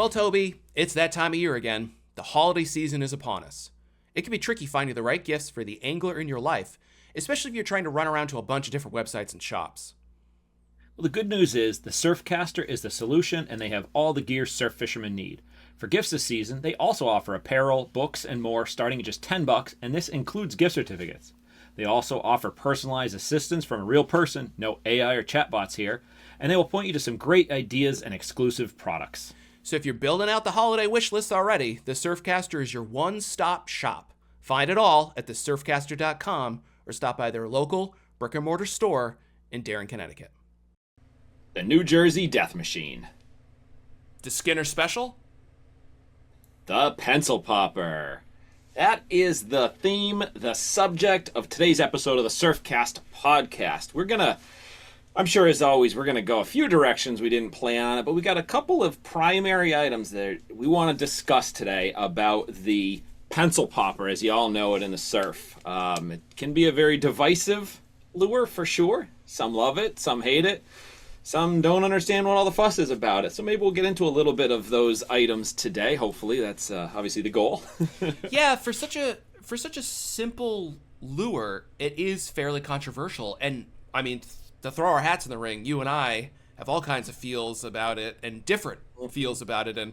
Well, Toby, it's that time of year again. The holiday season is upon us. It can be tricky finding the right gifts for the angler in your life, especially if you're trying to run around to a bunch of different websites and shops. Well, the good news is the Surfcaster is the solution, and they have all the gear surf fishermen need. For gifts this season, they also offer apparel, books, and more starting at just $10, and this includes gift certificates. They also offer personalized assistance from a real person, no AI or chatbots here, and they will point you to some great ideas and exclusive products. So if you're building out the holiday wish list already, the Surfcaster is your one-stop shop. Find it all at thesurfcaster.com or stop by their local brick-and-mortar store in Darien, Connecticut. The New Jersey Death Machine. The Skinner Special? The Pencil Popper. That is the theme, the subject of today's episode of the Surfcast Podcast. I'm sure as always, we're going to go a few directions we didn't plan on it, but we got a couple of primary items that we want to discuss today about the pencil popper, as you all know it in the surf. It can be a very divisive lure for sure. Some love it, some hate it. Some don't understand what all the fuss is about it. So maybe we'll get into a little bit of those items today. Hopefully, that's obviously the goal. Yeah, for such a simple lure, it is fairly controversial. And I mean, to throw our hats in the ring, you and I have all kinds of feels about it and different feels about it. And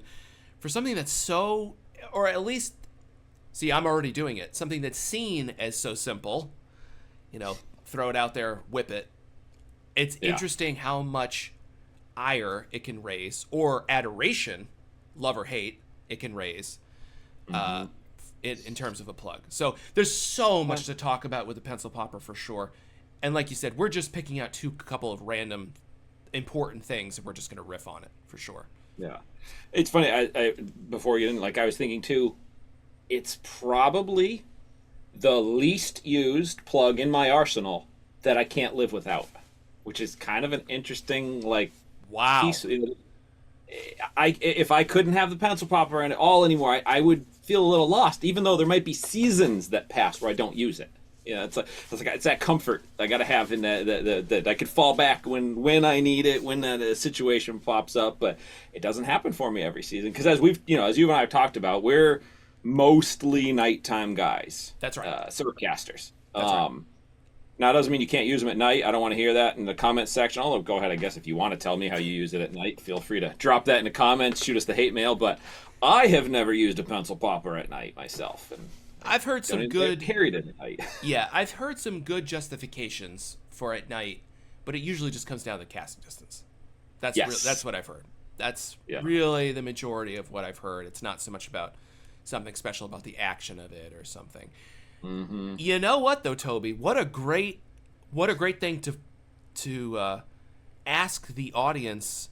for something that's so, or at least, see, I'm already doing it. Something that's seen as so simple, throw it out there, whip it. It's interesting how much ire it can raise, or adoration, love or hate, it can raise in terms of a plug. So there's so much to talk about with the pencil popper for sure. And like you said, we're just picking out couple of random important things, and we're just going to riff on it for sure. Yeah. It's funny, I before you didn't, I was thinking too, it's probably the least used plug in my arsenal that I can't live without. Which is kind of an interesting, wow. piece. If I couldn't have the pencil popper in it all anymore, I would feel a little lost, even though there might be seasons that pass where I don't use it. It's that comfort I got to have in that I could fall back when I need it, when that situation pops up. But it doesn't happen for me every season because as you and I have talked about, we're mostly nighttime guys. That's right. Surfcasters. That's right. Now, it doesn't mean you can't use them at night. I don't want to hear that in the comments section. Although, go ahead, I guess, if you want to tell me how you use it at night, feel free to drop that in the comments, shoot us the hate mail. But I have never used a pencil popper at night myself. And I've heard some good... carried it at night. Yeah, I've heard some good justifications for at night, but it usually just comes down to casting distance. That's what I've heard. That's really the majority of what I've heard. It's not so much about something special about the action of it or something. Mm-hmm. You know what though, Toby? What a great thing to ask the audience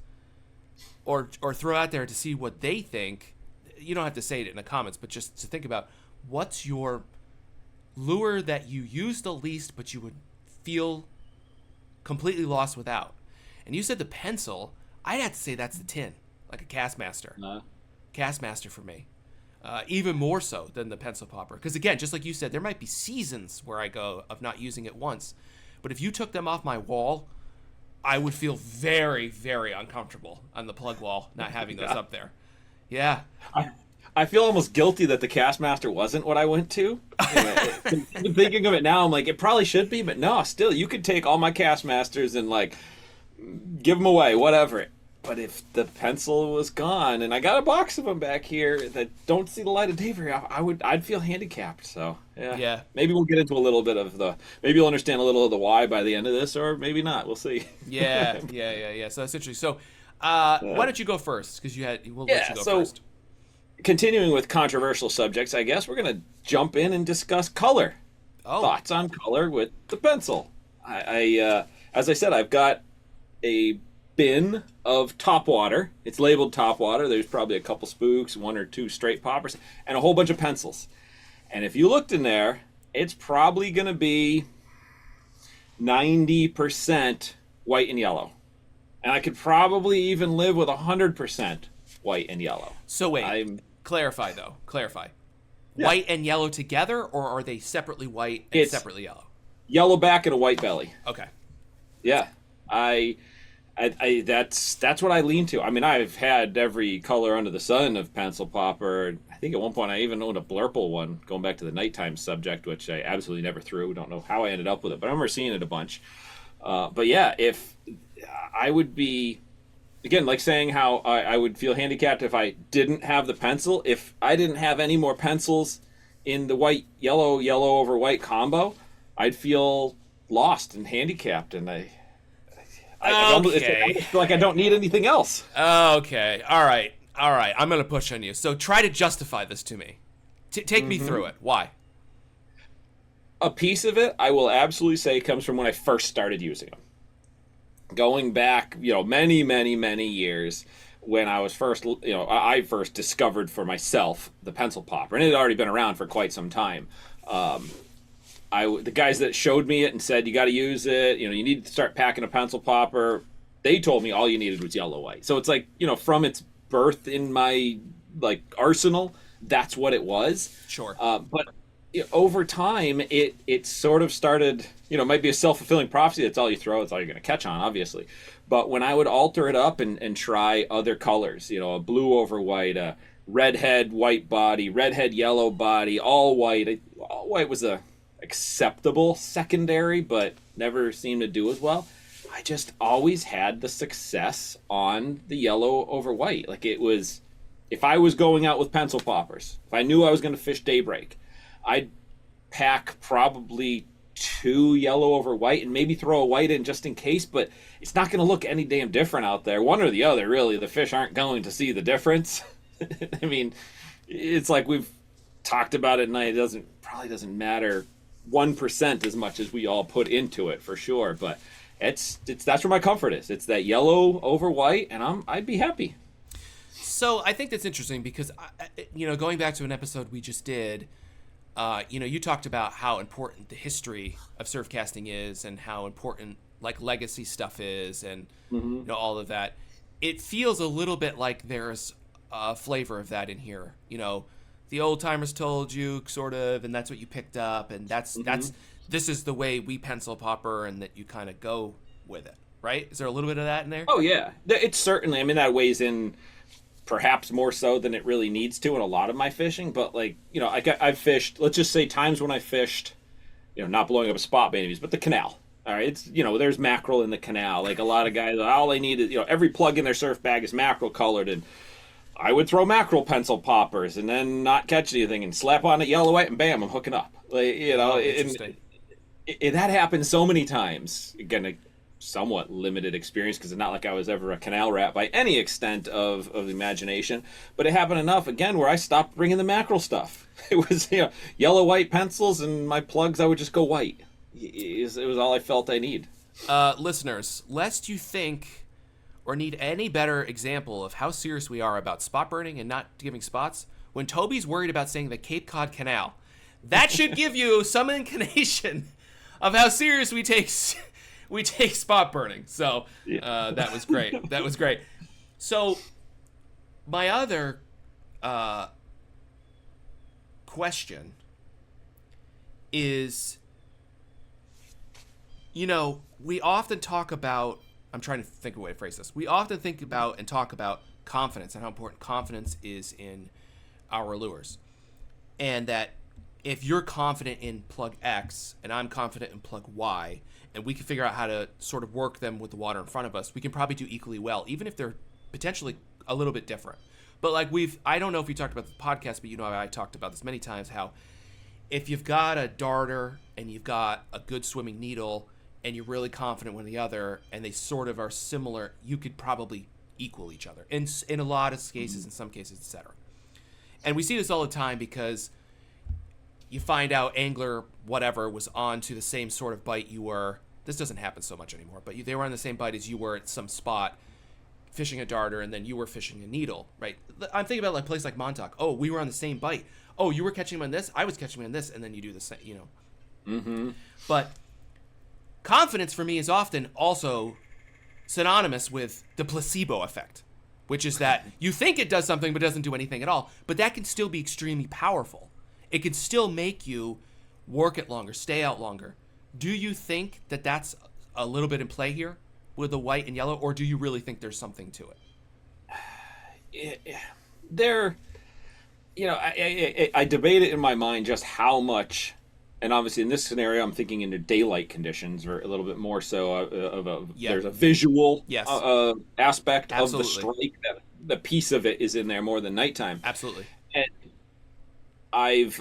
or throw out there to see what they think. You don't have to say it in the comments, but just to think about what's your lure that you use the least, but you would feel completely lost without. And you said the pencil. I'd have to say that's the tin, like a Castmaster. Castmaster for me. Even more so than the pencil popper. Because again, just like you said, there might be seasons where I go of not using it once. But if you took them off my wall, I would feel very, very uncomfortable on the plug wall, not having those up there. Yeah. I feel almost guilty that the Castmaster wasn't what I went to. Thinking of it now, I'm like, it probably should be, but no, still, you could take all my Castmasters and give them away, whatever. But if the pencil was gone, and I got a box of them back here that don't see the light of day very often, I'd feel handicapped. So yeah. Maybe we'll get into a little bit of maybe you'll understand a little of the why by the end of this, or maybe not. We'll see. Yeah. So that's interesting. So why don't you go first? Because we'll let you go first. Continuing with controversial subjects, I guess we're gonna jump in and discuss color. Thoughts on color with the pencil. I as I said, I've got a bin of topwater. It's labeled topwater. There's probably a couple spooks, one or two straight poppers, and a whole bunch of pencils. And if you looked in there, it's probably going to be 90% white and yellow. And I could probably even live with 100% white and yellow. So wait, clarify. Yeah. White and yellow together, or are they separately white and separately yellow? Yellow back and a white belly. Okay. Yeah. That's what I lean to. I mean, I've had every color under the sun of pencil popper. I think at one point I even owned a blurple one, going back to the nighttime subject, which I absolutely never threw. Don't know how I ended up with it, but I remember seeing it a bunch. But yeah, if I would be, again, like saying how I would feel handicapped if I didn't have the pencil. If I didn't have any more pencils in the white, yellow over white combo, I'd feel lost and handicapped, and I feel like I don't need anything else. Okay. All right. I'm going to push on you. So try to justify this to me. Take me through it. Why? A piece of it, I will absolutely say, comes from when I first started using them. Going back, many, many, many years, when I was first, I first discovered for myself the pencil popper, and it had already been around for quite some time. The guys that showed me it and said, you got to use it, you need to start packing a pencil popper, they told me all you needed was yellow white. So it's like, from its birth in my arsenal, that's what it was. Sure. But over time, it sort of started, it might be a self-fulfilling prophecy. That's all you throw, it's all you're going to catch on, obviously. But when I would alter it up and try other colors, a blue over white, a redhead white body, redhead yellow body, all white. All white was a acceptable secondary, but never seemed to do as well. I just always had the success on the yellow over white. Like, it was, if I was going out with pencil poppers, if I knew I was going to fish daybreak, I'd pack probably 2 yellow over white and maybe throw a white in just in case, but it's not going to look any damn different out there. One or the other, really. The fish aren't going to see the difference. I mean, it's like we've talked about it, and it probably doesn't matter 1% as much as we all put into it, for sure. But that's where my comfort is. It's that yellow over white, and I'd be happy. So I think that's interesting because, going back to an episode we just did, you talked about how important the history of surf casting is and how important legacy stuff is and all of that. It feels a little bit like there's a flavor of that in here. The old timers told you, sort of, and that's what you picked up, and this is the way we pencil popper, and that you kind of go with it, right? Is there a little bit of that in there? Oh yeah, it's certainly. I mean, that weighs in perhaps more so than it really needs to in a lot of my fishing. But I've fished. Let's just say times when I fished, not blowing up a spot by any means, but the canal. All right, it's there's mackerel in the canal. Like, a lot of guys, all they need is every plug in their surf bag is mackerel colored, and I would throw mackerel pencil poppers and then not catch anything and slap on it yellow white and bam, I'm hooking up. That happens so many times. Again, a somewhat limited experience because it's not like I was ever a canal rat by any extent of imagination, but it happened enough again where I stopped bringing the mackerel stuff. It was yellow white pencils, and my plugs, I would just go white. It was all I felt I need. Listeners, lest you think or need any better example of how serious we are about spot burning and not giving spots, when Toby's worried about saying the Cape Cod Canal, that should give you some inclination of how serious we take spot burning. So that was great. That was great. So my other question is, we often talk about, I'm trying to think of a way to phrase this. We often think about and talk about confidence and how important confidence is in our lures. And that if you're confident in plug X and I'm confident in plug Y, and we can figure out how to sort of work them with the water in front of us, we can probably do equally well, even if they're potentially a little bit different. But I don't know if you talked about the podcast, but I talked about this many times, how if you've got a darter and you've got a good swimming needle, and you're really confident with the other, and they sort of are similar, you could probably equal each other in a lot of cases, in some cases, etc. And we see this all the time because you find out angler whatever was on to the same sort of bite you were. This doesn't happen so much anymore, but they were on the same bite as you were at some spot fishing a darter, and then you were fishing a needle, right? I'm thinking about a place like Montauk. Oh, we were on the same bite. Oh, you were catching him on this, I was catching him on this, and then you do the same, But confidence for me is often also synonymous with the placebo effect, which is that you think it does something but doesn't do anything at all. But that can still be extremely powerful. It can still make you work it longer, stay out longer. Do you think that that's a little bit in play here? with the white and yellow, or do you really think there's something to it? I debate it in my mind just how much, and obviously in this scenario, I'm thinking into daylight conditions, or a little bit more so there's a visual aspect of the strike. The piece of it is in there more than nighttime. Absolutely. And I've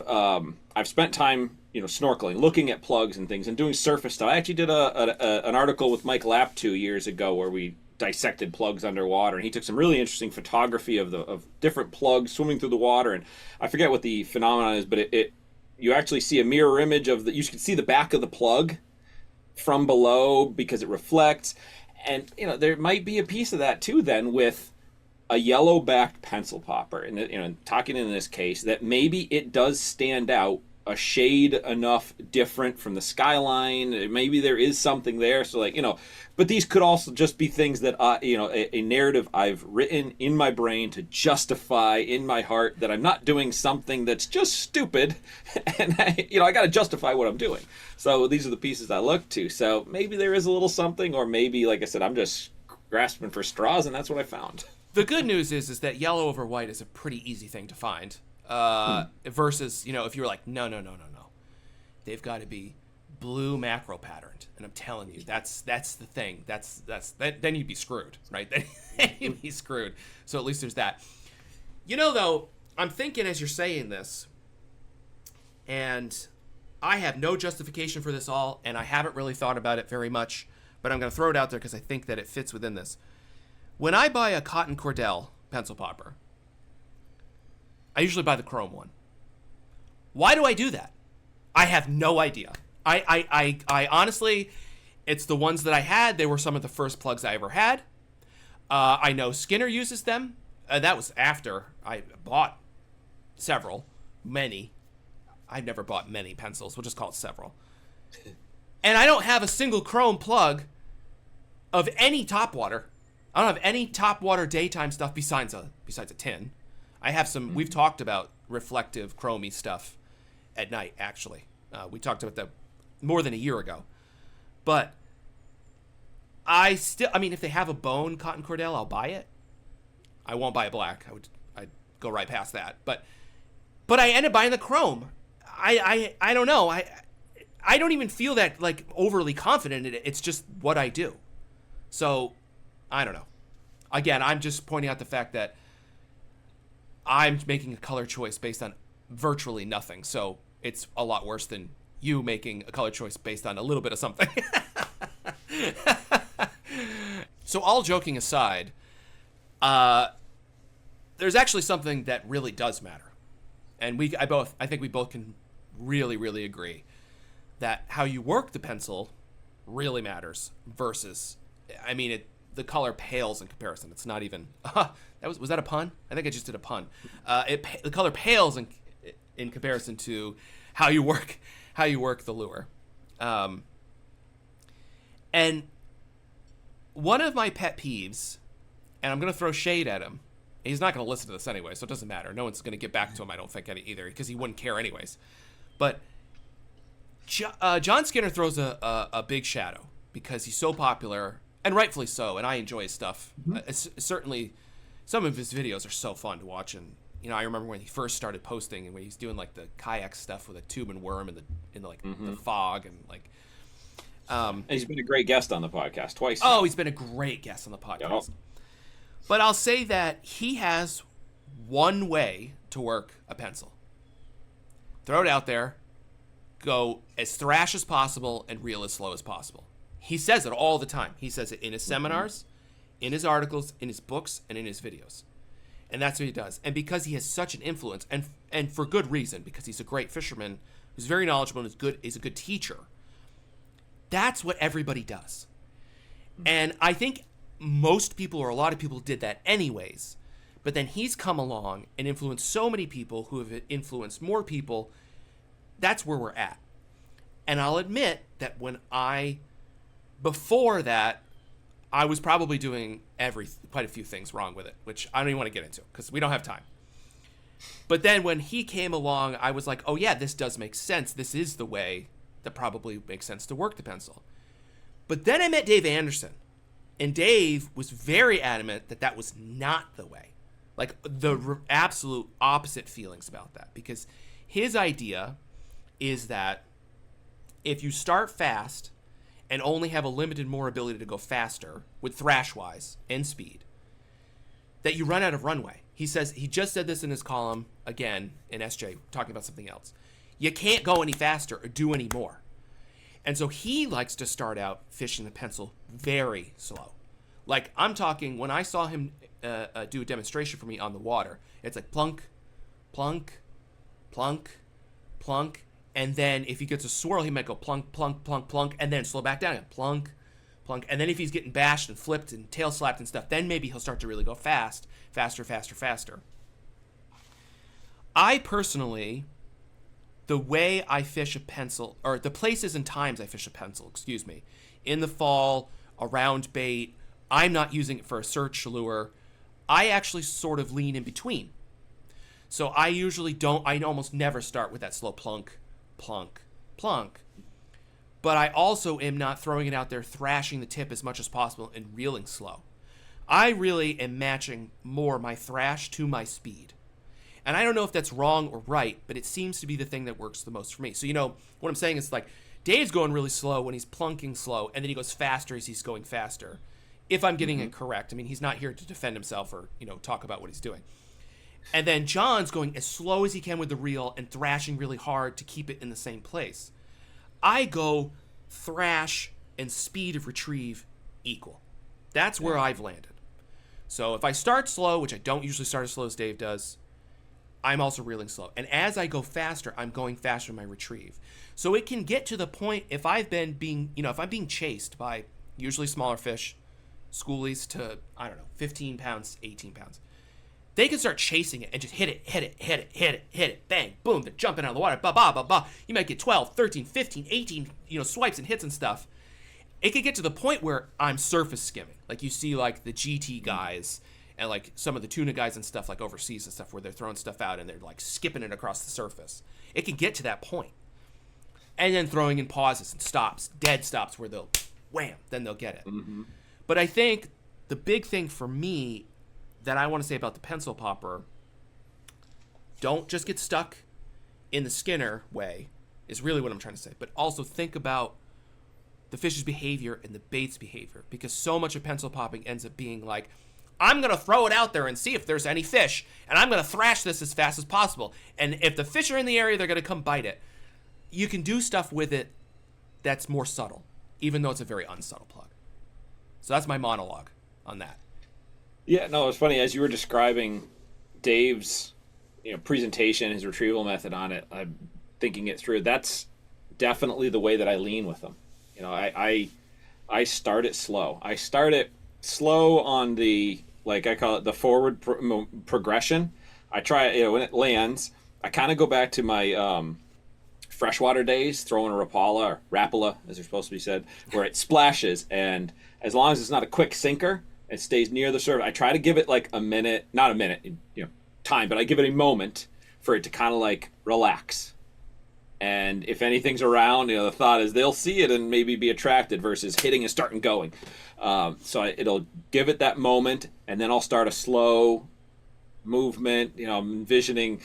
spent time, snorkeling, looking at plugs and things, and doing surface stuff. I actually did an article with Mike Lapp 2 years ago where we dissected plugs underwater, and he took some really interesting photography of different plugs swimming through the water. And I forget what the phenomenon is, but you actually see a mirror image of you can see the back of the plug from below because it reflects. And there might be a piece of that too then with a yellow-backed pencil popper, and talking in this case, that maybe it does stand out a shade enough different from the skyline. Maybe there is something there. So but these could also just be things that a narrative I've written in my brain to justify in my heart that I'm not doing something that's just stupid, and I got to justify what I'm doing. So these are the pieces I look to. So maybe there is a little something, or maybe, like I said, I'm just grasping for straws, and that's what I found. The good news is that yellow over white is a pretty easy thing to find. Versus, if you were like, no, they've got to be blue macro patterned, and I'm telling you, that's the thing. Then you'd be screwed, right? Then you'd be screwed. So at least there's that. Though, I'm thinking as you're saying this, and I have no justification for this all, and I haven't really thought about it very much, but I'm going to throw it out there because I think that it fits within this. When I buy a cotton cordell pencil popper, I usually buy the chrome one. Why do I do that? I have no idea. I honestly, it's the ones that I had. They were some of the first plugs I ever had. I know Skinner uses them. That was after I bought many. I've never bought many pencils. We'll just call it several. And I don't have a single chrome plug of any topwater. I don't have any topwater daytime stuff besides a tin. I have some. We've talked about reflective chromey stuff at night. Actually, we talked about that more than a year ago. But if they have a bone cotton cordell, I'll buy it. I won't buy a black. I'd go right past that. But I end up buying the chrome. I don't know. I don't even feel that like overly confident in it. It's just what I do. So I don't know. Again, I'm just pointing out the fact that I'm making a color choice based on virtually nothing. So it's a lot worse than you making a color choice based on a little bit of something. So all joking aside, there's actually something that really does matter. And I think we both can really, really agree that how you work the pencil really matters versus, the color pales in comparison. It's not even. Was that a pun? I think I just did a pun. The color pales in comparison to how you work the lure. And one of my pet peeves, and I'm gonna throw shade at him. He's not gonna listen to this anyway, so it doesn't matter. No one's gonna get back to him, I don't think, either, because he wouldn't care anyways. But John Skinner throws a big shadow because he's so popular. And rightfully so, and I enjoy his stuff. Certainly, some of his videos are so fun to watch. And I remember when he first started posting, and when he's doing like the kayak stuff with a tube and worm in the fog, and like. And he's been a great guest on the podcast twice. Oh, he's been a great guest on the podcast. Yep. But I'll say that he has one way to work a pencil. Throw it out there, go as thrash as possible, and reel as slow as possible. He says it all the time. He says it in his seminars, in his articles, in his books, and in his videos. And that's what he does. And because he has such an influence, and for good reason, because he's a great fisherman, who's very knowledgeable and is a good teacher, that's what everybody does. And I think most people, or a lot of people, did that anyways. But then he's come along and influenced so many people who have influenced more people. That's where we're at. And I'll admit that before that, I was probably doing quite a few things wrong with it, which I don't even want to get into because we don't have time. But then when he came along, I was like, oh yeah, this does make sense. This is the way that probably makes sense to work the pencil. But then I met Dave Anderson, And Dave was very adamant that that was not the way. Like, the absolute opposite feelings about that. Because his idea is that if you start fast and only have a limited more ability to go faster with thrash-wise and speed, that you run out of runway. He says, he just said this in his column, again, in SJ, talking about something else. You can't go any faster or do any more. And so he likes to start out fishing the pencil very slow. Like, I'm talking, when I saw him do a demonstration for me on the water, it's like plunk, plunk, plunk, plunk. And then if he gets a swirl, he might go plunk, plunk, plunk, plunk, and then slow back down again. Plunk, plunk. And then if he's getting bashed and flipped and tail slapped and stuff, then maybe he'll start to really go fast, faster, faster, faster. I personally, the way I fish a pencil, or the places and times I fish a pencil, in the fall, around bait, I'm not using it for a search lure. I actually sort of lean in between. So I almost never start with that slow plunk, plunk, plunk. But I also am not throwing it out there, thrashing the tip as much as possible and reeling slow. I really am matching more my thrash to my speed. And I don't know if that's wrong or right, but it seems to be the thing that works the most for me. So, what I'm saying is, like, Dave's going really slow when he's plunking slow, and then he goes faster as he's going faster. If I'm getting it correct. I mean, he's not here to defend himself or, talk about what he's doing. And then John's going as slow as he can with the reel and thrashing really hard to keep it in the same place. I go thrash and speed of retrieve equal. That's where I've landed. So if I start slow, which I don't usually start as slow as Dave does, I'm also reeling slow. And as I go faster, I'm going faster in my retrieve. So it can get to the point, if I'm being chased by usually smaller fish, schoolies to, 15 pounds, 18 pounds. They can start chasing it and just hit it, bang, boom, they're jumping out of the water, ba, ba, ba, ba. You might get 12, 13, 15, 18, swipes and hits and stuff. It could get to the point where I'm surface skimming. Like you see like the GT guys and like some of the tuna guys and stuff like overseas and stuff where they're throwing stuff out and they're like skipping it across the surface. It can get to that point. And then throwing in pauses and stops, dead stops where they'll wham, then they'll get it. Mm-hmm. But I think the big thing for me that I want to say about the pencil popper, don't just get stuck in the Skinner way, is really what I'm trying to say. But also think about the fish's behavior and the bait's behavior, because so much of pencil popping ends up being like, I'm going to throw it out there and see if there's any fish, and I'm going to thrash this as fast as possible. And if the fish are in the area, they're going to come bite it. You can do stuff with it that's more subtle, even though it's a very unsubtle plug. So that's my monologue on that. Yeah, no, it's funny. As you were describing Dave's presentation, his retrieval method on it, I'm thinking it through. That's definitely the way that I lean with them. I start it slow. I start it slow on the, like I call it, the forward progression. I try, when it lands, I kind of go back to my freshwater days, throwing a Rapala, as they're supposed to be said, where it splashes, and as long as it's not a quick sinker, it stays near the surface. I try to give it like a minute, not a minute, time, but I give it a moment for it to kind of like relax. And if anything's around, the thought is they'll see it and maybe be attracted versus hitting and starting going. So it'll give it that moment, and then I'll start a slow movement. I'm envisioning.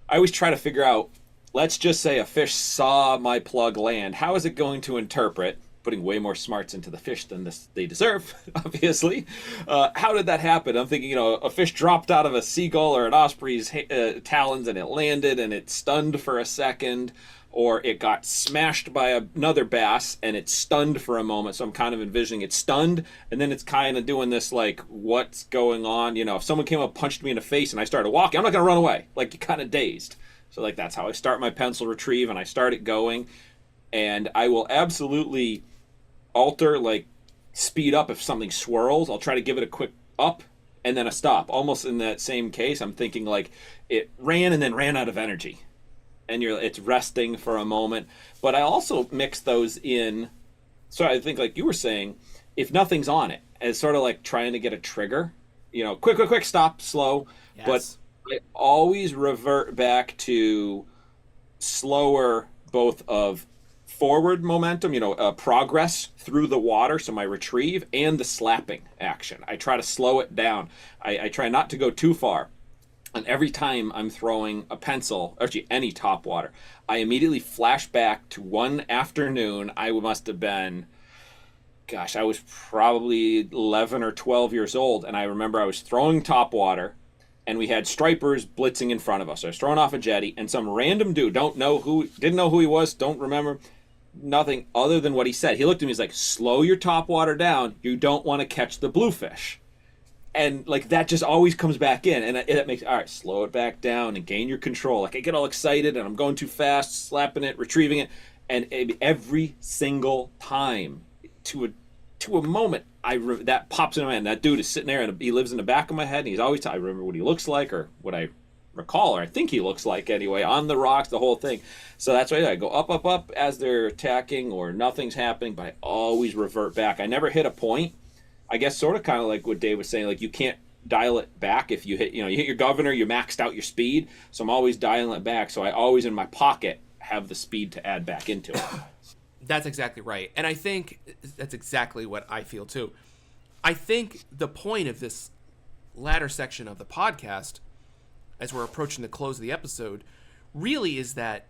I always try to figure out, let's just say a fish saw my plug land. How is it going to interpret? Putting way more smarts into the fish than they deserve, obviously. How did that happen? I'm thinking, a fish dropped out of a seagull or an osprey's talons and it landed and it stunned for a second, or it got smashed by another bass and it stunned for a moment. So I'm kind of envisioning it stunned, and then it's kind of doing this like, what's going on? If someone came up, punched me in the face, and I started walking, I'm not going to run away. Like, you're kind of dazed. So like that's how I start my pencil retrieve, and I start it going, and I will absolutely alter, like speed up if something swirls. I'll try to give it a quick up and then a stop. Almost in that same case, I'm thinking like it ran and then ran out of energy, and it's resting for a moment. But I also mix those in. So I think, like you were saying, if nothing's on it, as sort of like trying to get a trigger, quick, stop, slow. Yes. But I always revert back to slower, both of forward momentum, progress through the water, so my retrieve, and the slapping action. I try to slow it down. I try not to go too far. And every time I'm throwing a pencil, actually any top water, I immediately flash back to one afternoon. I must have been, I was probably 11 or 12 years old, and I remember I was throwing top water, and we had stripers blitzing in front of us. So I was throwing off a jetty, and some random dude, didn't know who he was, don't remember nothing other than what he said. He looked at me, he's like, slow your top water down. You don't want to catch the bluefish. And like that just always comes back in, and it makes, all right, slow it back down and gain your control. Like I get all excited and I'm going too fast, slapping it, retrieving it, and every single time to a moment that pops in my head. That dude is sitting there and he lives in the back of my head, and he's always I remember what he looks like, or what I recall, or I think he looks like anyway, on the rocks, the whole thing. So that's why I go up as they're attacking or nothing's happening, but I always revert back. I never hit a point. I guess sort of kind of like what Dave was saying, like you can't dial it back if you hit your governor, you maxed out your speed. So I'm always dialing it back. So I always in my pocket have the speed to add back into it. That's exactly right. And I think that's exactly what I feel too. I think the point of this latter section of the podcast, as we're approaching the close of the episode, really is that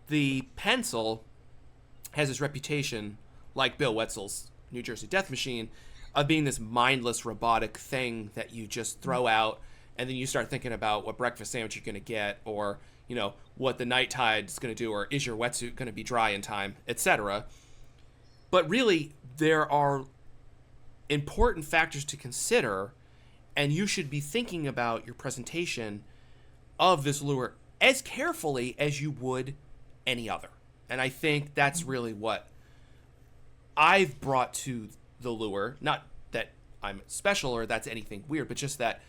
the pencil has this reputation, like Bill Wetzel's New Jersey Death Machine, of being this mindless robotic thing that you just throw out, and then you start thinking about what breakfast sandwich you're going to get, or what the night tide's going to do, or is your wetsuit going to be dry in time, etc. But really, there are important factors to consider, and you should be thinking about your presentation of this lure as carefully as you would any other. And I think that's really what I've brought to the lure. Not that I'm special or that's anything weird, but just that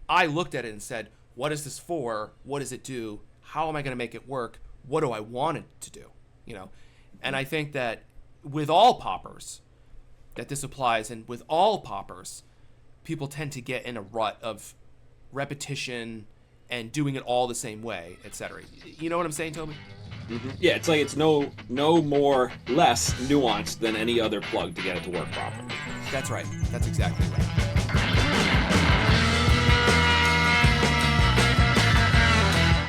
I looked at it and said, what is this for? What does it do? How am I going to make it work? What do I want it to do? And I think that with all poppers, that this applies, and with all poppers, people tend to get in a rut of repetition and doing it all the same way, etc. You know what I'm saying, Toby? Mm-hmm. Yeah, it's like it's no less nuanced than any other plug to get it to work properly. That's right. That's exactly right.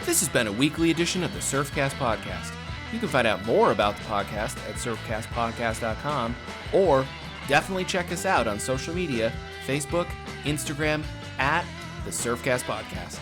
This has been a weekly edition of the Surfcast Podcast. You can find out more about the podcast at surfcastpodcast.com, or definitely check us out on social media, Facebook, Instagram, at the Surfcast Podcast.